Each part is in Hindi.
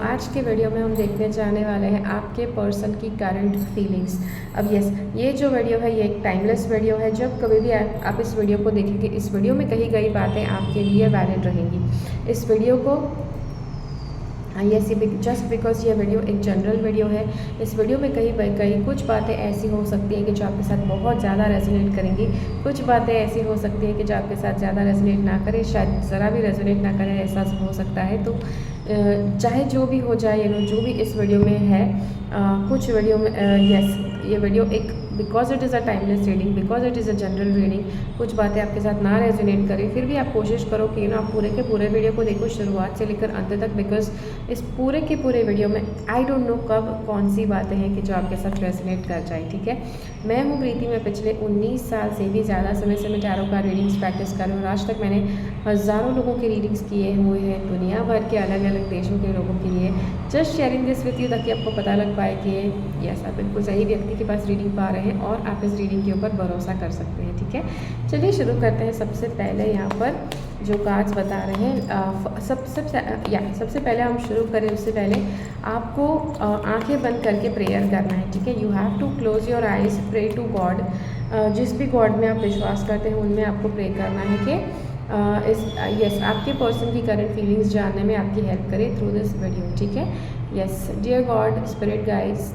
आज के वीडियो में हम देखने जाने वाले हैं आपके पर्सन की करंट फीलिंग्स। अब यस, ये जो वीडियो है ये एक टाइमलेस वीडियो है। जब कभी भी आप इस वीडियो को देखेंगे, इस वीडियो में कही गई बातें आपके लिए वैलिड रहेंगी। इस वीडियो को यस, जस्ट बिकॉज ये वीडियो एक जनरल वीडियो है। इस वीडियो में कई कुछ बातें ऐसी हो सकती हैं कि जो आपके साथ बहुत ज़्यादा रेजोनेट करेंगी, कुछ बातें ऐसी हो सकती हैं कि जो आपके साथ ज़्यादा रेजोनेट ना करे, शायद ज़रा भी रेजोनेट ना करे, ऐसा हो सकता है। तो चाहे जो भी हो जाए, जो भी इस वीडियो में है, कुछ वीडियो में यस, ये वीडियो एक because it is a timeless reading, because it is a general reading, कुछ बातें आपके साथ ना रेजोनेट करें, फिर भी आप कोशिश करो कि आप पूरे के पूरे वीडियो को देखो शुरुआत से लेकर अंत तक। बिकॉज इस पूरे के पूरे वीडियो में आई डोंट नो कब कौन सी बातें हैं कि जो आपके साथ रेजोनेट कर जाए। ठीक है, मैं हूँ प्रीति। मैं पिछले 19 साल से भी ज़्यादा समय से मैं टैरो का रीडिंग्स प्रैक्टिस कर रही हूँ। आज तक मैंने हज़ारों लोगों के रीडिंग्स किए हुए हैं, दुनिया भर के अलग अलग देशों के लोगों के लिए। Just sharing this with you ताकि आपको पता लग पाए कि यस, आप बिल्कुल सही व्यक्ति के पास रीडिंग पा रहे हैं और आप इस रीडिंग के ऊपर भरोसा कर सकते हैं। ठीक है, चलिए शुरू करते हैं। सबसे पहले यहाँ पर जो कार्ड्स बता रहे हैं, सबसे पहले हम शुरू करें उससे पहले आपको आंखें बंद करके प्रेयर करना है। ठीक है, you have to close your eyes, pray to God. जिस भी गॉड में आप विश्वास करते हैं उनमें आपको प्रे करना है कि यस, आपके पर्सन की करंट फीलिंग्स जानने में आपकी हेल्प करे थ्रू दिस वीडियो। ठीक है, yes, dear God, spirit guides,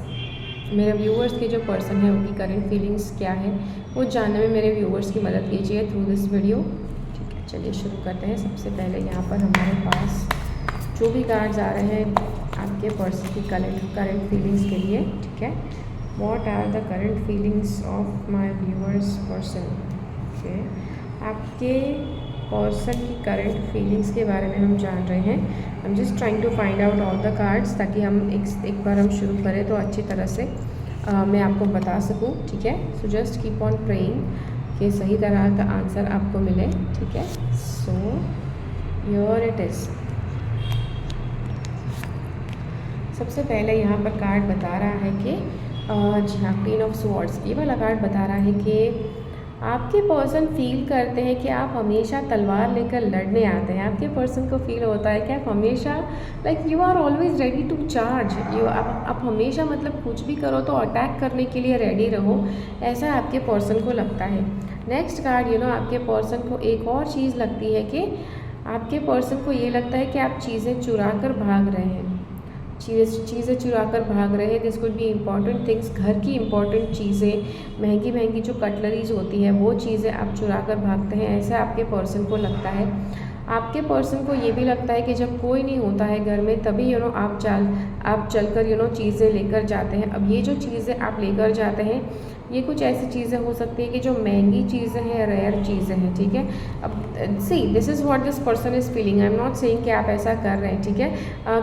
मेरे व्यूअर्स के जो पर्सन है उनकी करंट फीलिंग्स क्या है वो जानने में मेरे व्यूअर्स की मदद कीजिए थ्रू दिस वीडियो। ठीक है, चलिए शुरू करते हैं। सबसे पहले यहाँ पर हमारे पास जो भी कार्ड्स आ रहे हैं आपके पर्सन की करंट फीलिंग्स के लिए। ठीक है, what are the current feelings of my viewers person. Okay, आपके पर्सन की करंट फीलिंग्स के बारे में हम जान रहे हैं। I am just trying to find out all the cards ताकि हम एक बार हम शुरू करें तो अच्छी तरह से मैं आपको बता सकूं। ठीक है, so just keep on praying कि सही तरह का आंसर आपको मिले। ठीक है, सो हियर इट इज़। सबसे पहले यहाँ पर कार्ड बता रहा है कि जी हाँ, क्वीन ऑफ स्वॉर्ड्स, ये वाला कार्ड बता रहा है कि आपके पर्सन फील करते हैं कि आप हमेशा तलवार लेकर लड़ने आते हैं। आपके पर्सन को फील होता है कि आप हमेशा like you are always ready to charge. आप हमेशा मतलब कुछ भी करो तो अटैक करने के लिए रेडी रहो, ऐसा आपके पर्सन को लगता है। नेक्स्ट कार्ड आपके पर्सन को एक और चीज़ लगती है कि आपके पर्सन को ये लगता है कि आप चीज़ें चुरा कर भाग रहे हैं, चीज़ें चुरा कर भाग रहे हैं। This could be important things, घर की इम्पॉर्टेंट चीज़ें, महंगी महंगी जो कटलरीज होती है वो चीज़ें आप चुरा कर भागते हैं, ऐसा आपके पर्सन को लगता है। आपके पर्सन को ये भी लगता है कि जब कोई नहीं होता है घर में तभी आप चलकर चीज़ें लेकर जाते हैं। अब ये जो चीज़ें आप लेकर जाते हैं ये कुछ ऐसी चीज़ें हो सकती है कि जो महंगी चीज़ें हैं, रेयर चीज़ें हैं। ठीक है, अब see this is what this person is feeling. I am not saying कि आप ऐसा कर रहे हैं। ठीक है,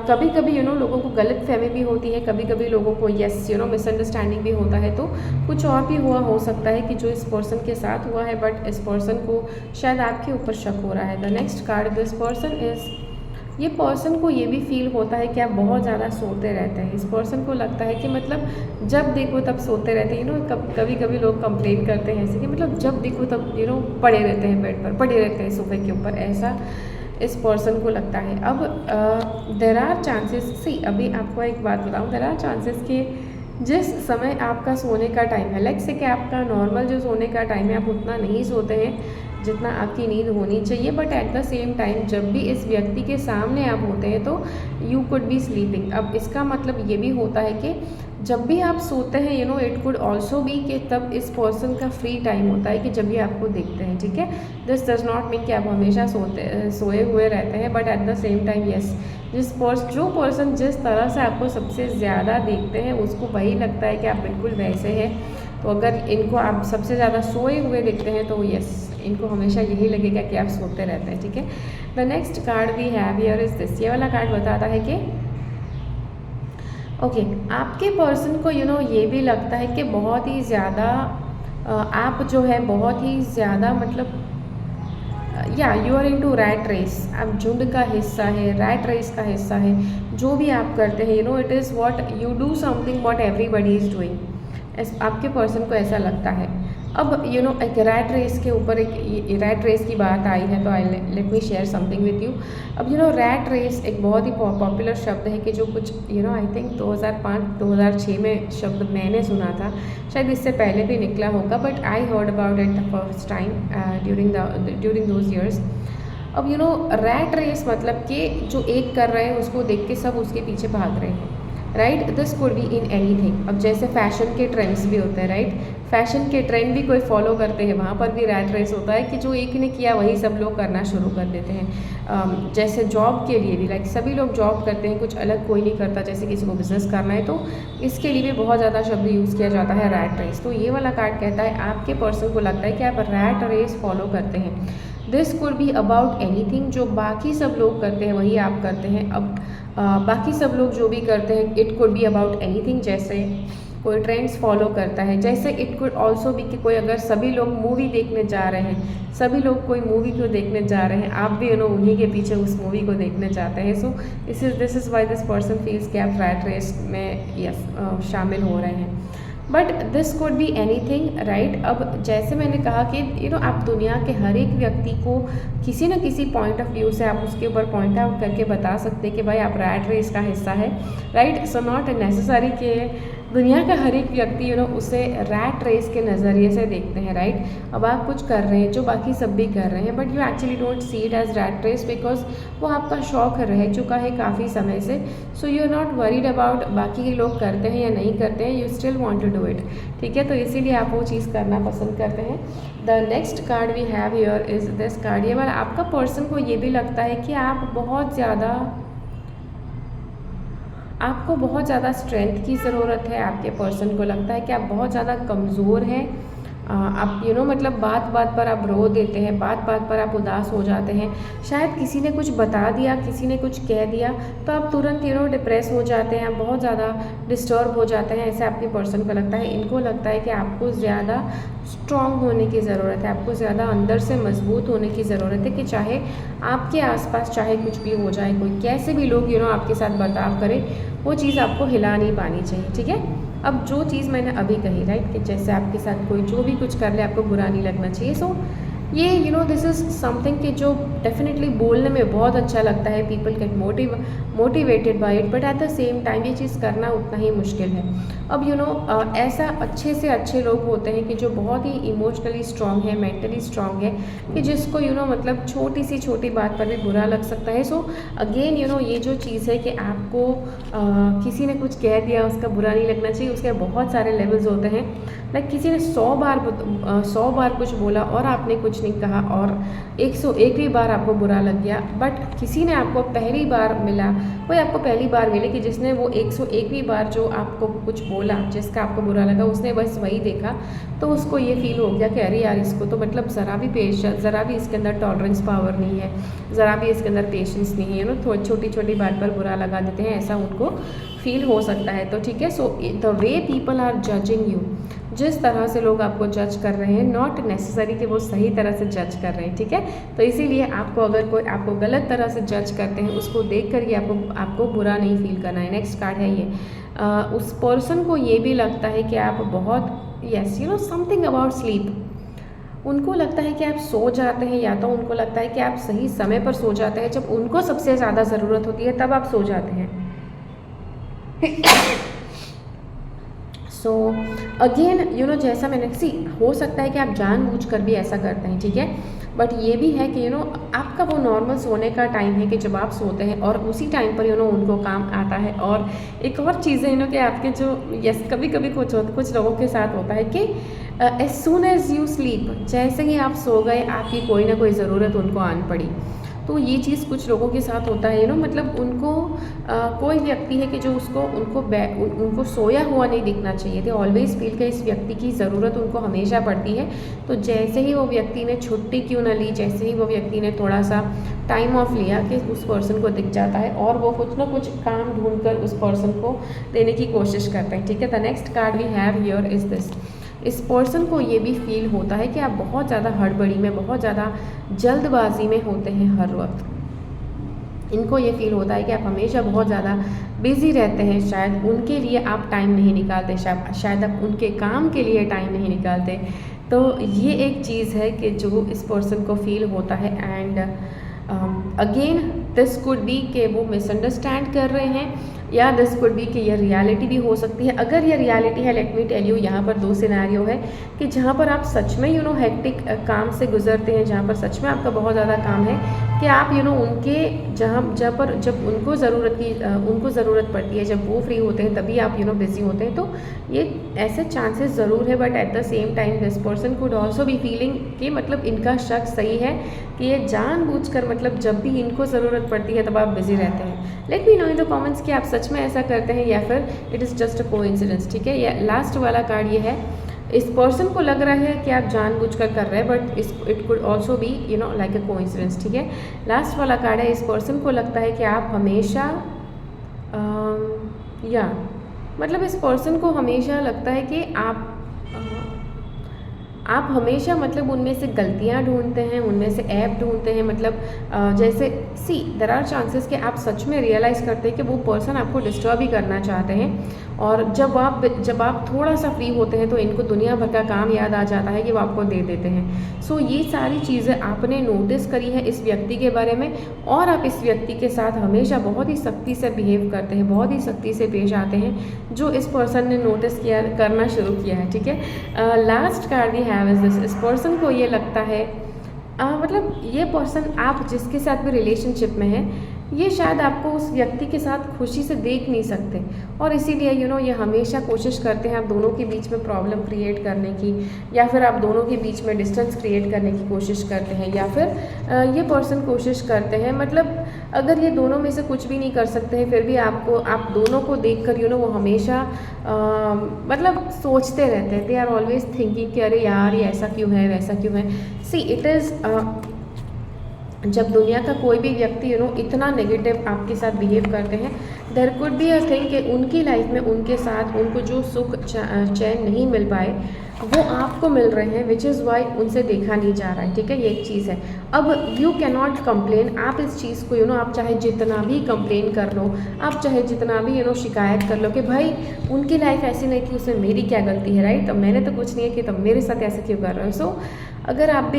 कभी कभी लोगों को गलत फहमी भी होती है, कभी कभी लोगों को यस मिसअंडरस्टैंडिंग भी होता है, तो कुछ और भी हो सकता है कि जो इस पर्सन के साथ हुआ है, बट इस पर्सन को शायद आपके ऊपर शक हो रहा है। The next card this person is, ये पर्सन को ये भी फील होता है कि आप बहुत ज़्यादा सोते रहते हैं। इस पर्सन को लगता है कि मतलब जब देखो तब सोते रहते हैं। कभी कभी लोग कंप्लेन करते हैं ऐसे कि मतलब जब देखो तब पड़े रहते हैं बेड पर, पड़े रहते हैं सोफे के ऊपर, ऐसा इस पर्सन को लगता है। अब देयर आर चांसेस, सी अभी आपको एक बात बताऊँ, देयर आर चांसेस कि जिस समय आपका सोने का टाइम है, लाइक से कि आपका नॉर्मल जो सोने का टाइम है आप उतना नहीं सोते हैं जितना आपकी नींद होनी चाहिए, but at the same time जब भी इस व्यक्ति के सामने आप होते हैं तो यू कुड बी स्लीपिंग। अब इसका मतलब ये भी होता है कि जब भी आप सोते हैं इट कुड ऑल्सो बी कि तब इस पर्सन का फ्री टाइम होता है कि जब भी आपको देखते हैं। ठीक है, दिस डज नॉट मीन कि आप हमेशा सोए हुए रहते हैं, but at the same time yes, जो पर्सन जिस तरह से आपको सबसे ज़्यादा देखते हैं उसको वही लगता है कि आप बिल्कुल वैसे हैं। तो अगर इनको आप सबसे ज़्यादा सोए हुए देखते हैं तो यस, इनको हमेशा यही लगेगा कि आप सोते रहते हैं। ठीक है, the next card we have here is this, ये वाला कार्ड बताता है कि ओके, आपके पर्सन को ये भी लगता है कि बहुत ही ज़्यादा आप जो है बहुत ही ज़्यादा मतलब या you are into rat race, आप झुंड का हिस्सा है, रैट रेस का हिस्सा है। जो भी आप करते हैं it is what you do something what everybody is doing. आपके पर्सन को ऐसा लगता है। अब एक रैट रेस के ऊपर एक रैट रेस की बात आई है, तो I let me share something with you. अब रैट रेस एक बहुत ही पॉपुलर शब्द है कि जो कुछ आई थिंक 2005-2006 में शब्द मैंने सुना था, शायद इससे पहले भी निकला होगा, but I heard about it the first time during those years. अब रैट रेस मतलब कि जो एक कर रहे हैं उसको देख के सब उसके पीछे भाग रहे हैं, right. This could be in anything. अब जैसे फैशन के ट्रेंड्स भी होते हैं, राइट, फैशन के ट्रेंड भी कोई फॉलो करते हैं, वहाँ पर भी रैट रेस होता है कि जो एक ने किया वही सब लोग करना शुरू कर देते हैं। जैसे जॉब के लिए भी लाइक सभी लोग जॉब करते हैं, कुछ अलग कोई नहीं करता, जैसे किसी को बिजनेस करना है तो इसके लिए भी बहुत ज़्यादा शब्द यूज़ किया जाता है रैट रेस। तो ये वाला कार्ड कहता है आपके पर्सन को लगता है कि आप रैट रेस फॉलो करते हैं। This could be about anything, जो बाकी सब लोग करते हैं वही आप करते हैं। अब बाकी सब लोग जो भी करते हैं, it could be about anything, जैसे कोई ट्रेंड्स फॉलो करता है, जैसे इट कुड ऑल्सो भी कि कोई अगर सभी लोग मूवी देखने जा रहे हैं, सभी लोग कोई मूवी को देखने जा रहे हैं, आप भी उन्हीं के पीछे उस मूवी को देखने जाते हैं। So this is why this person feels कि आप रैट रेस में शामिल हो रहे हैं। But this could be anything, right. अब जैसे मैंने कहा कि आप दुनिया के हर एक व्यक्ति को किसी न किसी पॉइंट ऑफ व्यू से आप उसके ऊपर पॉइंट आउट करके बता सकते हैं कि भाई आप रैट रेस का हिस्सा है, राइट। सो नॉट नेसेसरी कि दुनिया का हर एक व्यक्ति उसे रैट रेस के नज़रिए से देखते हैं, राइट। अब आप कुछ कर रहे हैं जो बाकी सब भी कर रहे हैं, but you actually don't see it as rat race because वो आपका शौक रह चुका है काफ़ी समय से। So you are not worried about बाकी के लोग करते हैं या नहीं करते हैं, you still want to do it, ठीक है। तो इसीलिए आप वो चीज़ करना पसंद करते हैं। The next card we have here is this card. ये बार आपका पर्सन को ये भी लगता है कि आपको बहुत ज़्यादा स्ट्रेंथ की ज़रूरत है। आपके पर्सन को लगता है कि आप बहुत ज़्यादा कमज़ोर हैं। आप मतलब बात बात पर आप रो देते हैं, बात बात पर आप उदास हो जाते हैं। शायद किसी ने कुछ बता दिया, किसी ने कुछ कह दिया तो आप तुरंत डिप्रेस हो जाते हैं, आप बहुत ज़्यादा डिस्टर्ब हो जाते हैं, ऐसे आपके पर्सन को लगता है। इनको लगता है कि आपको ज़्यादा स्ट्रॉन्ग होने की ज़रूरत है, आपको ज़्यादा अंदर से मजबूत होने की ज़रूरत है कि चाहे आपके आसपास चाहे कुछ भी हो जाए, कोई कैसे भी लोग आपके साथ बर्ताव करे, वो चीज़ आपको हिला नहीं पानी चाहिए, ठीक है। अब जो चीज़ मैंने अभी कही, राइट, कि जैसे आपके साथ कोई जो भी कुछ कर ले आपको बुरा नहीं लगना चाहिए। सो ये दिस इज़ समथिंग कि जो डेफिनेटली बोलने में बहुत अच्छा लगता है, people get motivated by it, but at the same time ये चीज़ करना उतना ही मुश्किल है। अब ऐसा अच्छे से अच्छे लोग होते हैं कि जो बहुत ही इमोशनली स्ट्रांग है, मेंटली स्ट्रांग है, कि जिसको मतलब छोटी सी छोटी बात पर भी बुरा लग सकता है। सो अगेन ये जो चीज़ है कि आपको किसी ने कुछ कह दिया उसका बुरा नहीं लगना चाहिए, उसके बहुत सारे लेवल्स होते हैं। लाइक किसी ने 100 बार कुछ बोला और आपने कुछ नहीं कहा और 101वीं बार आपको बुरा लग गया, बट किसी ने आपको पहली बार मिला, कोई आपको पहली बार मिले कि जिसने वो 101वीं बार जो आपको कुछ बोला जिसका आपको बुरा लगा, उसने बस वही देखा, तो उसको ये फील हो गया कि अरे यार इसको तो मतलब ज़रा भी इसके अंदर टॉलरेंस पावर नहीं है, ज़रा भी इसके अंदर पेशेंस नहीं है, थोड़ी छोटी छोटी बात पर बुरा लगा देते हैं, ऐसा उनको फील हो सकता है। तो ठीक है, so the way people are judging you, जिस तरह से लोग आपको जज कर रहे हैं, नॉट नेसेसरी कि वो सही तरह से जज कर रहे हैं, ठीक है। तो इसीलिए आपको अगर कोई आपको गलत तरह से जज करते हैं, उसको देख कर ही आपको बुरा नहीं फील करना है। नेक्स्ट कार्ड है ये। उस पर्सन को ये भी लगता है कि आप बहुत समथिंग अबाउट स्लीप। उनको लगता है कि आप सो जाते हैं, या तो उनको लगता है कि आप सही समय पर सो जाते हैं, जब उनको सबसे ज़्यादा ज़रूरत होती है तब आप सो जाते हैं। सो अगेन जैसा मैंने हो सकता है कि आप जानबूझकर भी ऐसा करते हैं, ठीक है, बट ये भी है कि आपका वो नॉर्मल सोने का टाइम है कि जब आप सोते हैं और उसी टाइम पर उनको काम आता है। और एक और चीज़ है कि आपके जो कभी कभी कुछ लोगों के साथ होता है कि as soon as you sleep, जैसे ही आप सो गए आपकी कोई ना कोई ज़रूरत उनको आन पड़ी। तो ये चीज़ कुछ लोगों के साथ होता है मतलब उनको कोई व्यक्ति है कि जो उनको सोया हुआ नहीं दिखना चाहिए। दे ऑलवेज फील कि इस व्यक्ति की ज़रूरत उनको हमेशा पड़ती है। तो जैसे ही वो व्यक्ति ने छुट्टी क्यों ना ली, जैसे ही वो व्यक्ति ने थोड़ा सा टाइम ऑफ लिया कि उस पर्सन को दिख जाता है और वो कुछ ना कुछ काम ढूंढकर उस पर्सन को देने की कोशिश करते हैं, ठीक है। The next card we have here is this. इस पर्सन को ये भी फील होता है कि आप बहुत ज़्यादा हड़बड़ी में, बहुत ज़्यादा जल्दबाजी में होते हैं हर वक्त। इनको ये फील होता है कि आप हमेशा बहुत ज़्यादा बिज़ी रहते हैं, शायद उनके लिए आप टाइम नहीं निकालते, शायद आप उनके काम के लिए टाइम नहीं निकालते, तो ये एक चीज़ है कि जो इस पर्सन को फील होता है। And again this could be कि वो मिसअंडरस्टैंड कर रहे हैं, या दिस कुड बी कि ये रियलिटी भी हो सकती है। अगर ये रियलिटी है, लेट मी टेल यू, यहाँ पर दो सिनेरियो है कि जहाँ पर आप सच में हेक्टिक काम से गुजरते हैं, जहाँ पर सच में आपका बहुत ज़्यादा काम है, कि आप उनके जब उनको ज़रूरत पड़ती है, जब वो फ्री होते हैं तभी आप बिज़ी होते हैं। तो ये ऐसे चांसेस ज़रूर है, but at the same time this person could also be feeling कि मतलब इनका शक सही है कि ये जानबूझकर मतलब जब भी इनको ज़रूरत पड़ती है तब आप बिज़ी रहते हैं। Let me know in the comments कि आप सच में ऐसा करते हैं या फिर it is just a coincidence. ठीक है, या लास्ट वाला कार्ड ये है, इस पर्सन को लग रहा है कि आप जानबूझकर कर रहे हैं, but it could also be like a coincidence. ठीक है, लास्ट वाला कार्ड है, इस पर्सन को लगता है कि आप हमेशा या मतलब इस पर्सन को हमेशा लगता है कि आप हमेशा मतलब उनमें से गलतियां ढूंढते हैं, उनमें से ऐप ढूंढते हैं। मतलब जैसे देयर आर चांसेस कि आप सच में रियलाइज़ करते हैं कि वो पर्सन आपको डिस्टर्ब ही करना चाहते हैं, और जब आप थोड़ा सा फ्री होते हैं तो इनको दुनिया भर का काम याद आ जाता है कि वो आपको दे देते हैं। सो ये सारी चीज़ें आपने नोटिस करी है इस व्यक्ति के बारे में, और आप इस व्यक्ति के साथ हमेशा बहुत ही सख्ती से बिहेव करते हैं, बहुत ही सख्ती से पेश आते हैं, जो इस पर्सन ने नोटिस करना शुरू किया है। ठीक है, last card we have is this, इस पर्सन को ये लगता है मतलब ये पर्सन आप जिसके साथ भी रिलेशनशिप में है, ये शायद आपको उस व्यक्ति के साथ खुशी से देख नहीं सकते, और इसीलिए ये हमेशा कोशिश करते हैं आप दोनों के बीच में प्रॉब्लम क्रिएट करने की, या फिर आप दोनों के बीच में डिस्टेंस क्रिएट करने की कोशिश करते हैं, या फिर ये पर्सन कोशिश करते हैं मतलब अगर ये दोनों में से कुछ भी नहीं कर सकते हैं फिर भी आप दोनों को देख कर वो हमेशा मतलब सोचते रहते हैं। दे आर ऑलवेज थिंकिंग कि अरे यार ये ऐसा क्यों है, वैसा क्यों है। सी इट इज़ जब दुनिया का कोई भी व्यक्ति इतना नेगेटिव आपके साथ बिहेव करते हैं, there could be a thing कि उनकी लाइफ में उनके साथ उनको जो सुख चैन नहीं मिल पाए वो आपको मिल रहे हैं, विच इज़ वाई उनसे देखा नहीं जा रहा है। ठीक है, ये एक चीज़ है। अब यू कैन नॉट कंप्लेन, आप इस चीज़ को आप चाहे जितना भी कंप्लेन कर लो, आप चाहे जितना भी शिकायत कर लो कि भाई उनकी लाइफ ऐसी नहीं थी, उसमें मेरी क्या गलती है, राइट। तब मैंने तो कुछ नहीं है कि तब मेरे साथ ऐसे क्यों कर रहे हो। सो अगर आप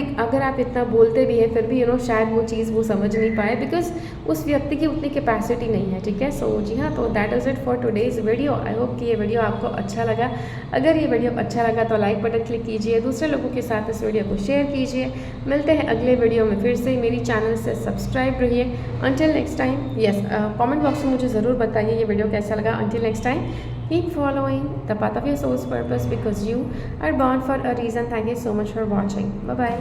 इतना बोलते भी हैं फिर भी शायद वो चीज़ वो समझ नहीं पाए, बिकॉज उस व्यक्ति की उतनी कैपेसिटी नहीं है। ठीक है, सो जी हाँ, तो that is it for today's video. I hope कि ये वीडियो आपको अच्छा लगा। अगर ये वीडियो अच्छा लगा तो लाइक बटन क्लिक कीजिए, दूसरे लोगों के साथ इस वीडियो को शेयर कीजिए। मिलते हैं अगले वीडियो में फिर से, मेरी चैनल से सब्सक्राइब रहिए। Until next time, yes, comment box में मुझे ज़रूर बताइए ये वीडियो कैसा लगा। Until next time, keep following the path of your soul's purpose, because you are born for a reason. Thank you so much for watching. Bye bye.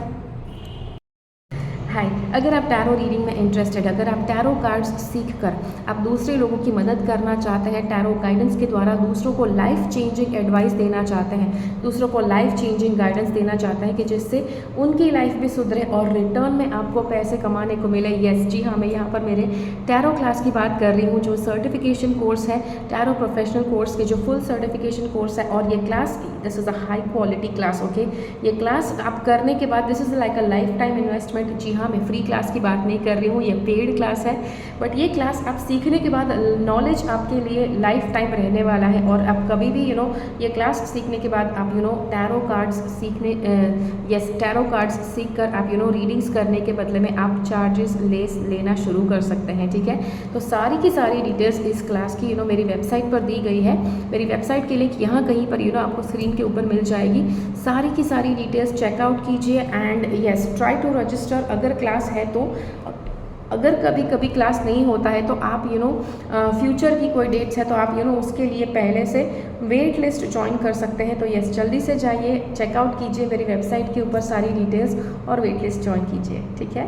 हाय, अगर आप टैरो रीडिंग में इंटरेस्टेड, अगर आप टैरो कार्ड्स सीखकर आप दूसरे लोगों की मदद करना चाहते हैं, टैरो गाइडेंस के द्वारा दूसरों को लाइफ चेंजिंग एडवाइस देना चाहते हैं, दूसरों को लाइफ चेंजिंग गाइडेंस देना चाहते हैं कि जिससे उनकी लाइफ भी सुधरे और रिटर्न में आपको पैसे कमाने को मिले। यस जी हाँ, मैं यहाँ पर मेरे टैरो क्लास की बात कर रही हूँ, जो सर्टिफिकेशन कोर्स है, टैरो प्रोफेशनल कोर्स के जो फुल सर्टिफिकेशन कोर्स है। और ये class, this is a high quality class. Okay, ये क्लास आप करने के बाद this is like a lifetime investment. जी हाँ, मैं फ्री क्लास की बात नहीं कर रही हूँ, ये पेड क्लास है, बट ये क्लास आप सीखने के बाद नॉलेज आपके लिए लाइफ टाइम रहने वाला है। और आप कभी भी ये क्लास सीखने के बाद आप टैरो कार्ड्स टैरो कार्ड्स सीख कर आप रीडिंग्स करने के बदले में आप चार्जेस लेना शुरू कर सकते हैं। ठीक है, तो सारी की सारी डिटेल्स इस क्लास की मेरी वेबसाइट पर दी गई है। मेरी वेबसाइट की लिंक यहाँ कहीं पर आपको स्क्रीन के ऊपर मिल जाएगी। सारी की सारी डिटेल्स चेकआउट कीजिए and yes, try to register. अगर क्लास है तो, अगर कभी कभी क्लास नहीं होता है तो आप फ्यूचर की कोई डेट्स है तो आप उसके लिए पहले से वेट लिस्ट ज्वाइन कर सकते हैं। तो यस, जल्दी से जाइए, चेकआउट कीजिए मेरी वेबसाइट के ऊपर सारी डिटेल्स और वेट लिस्ट ज्वाइन कीजिए। ठीक है।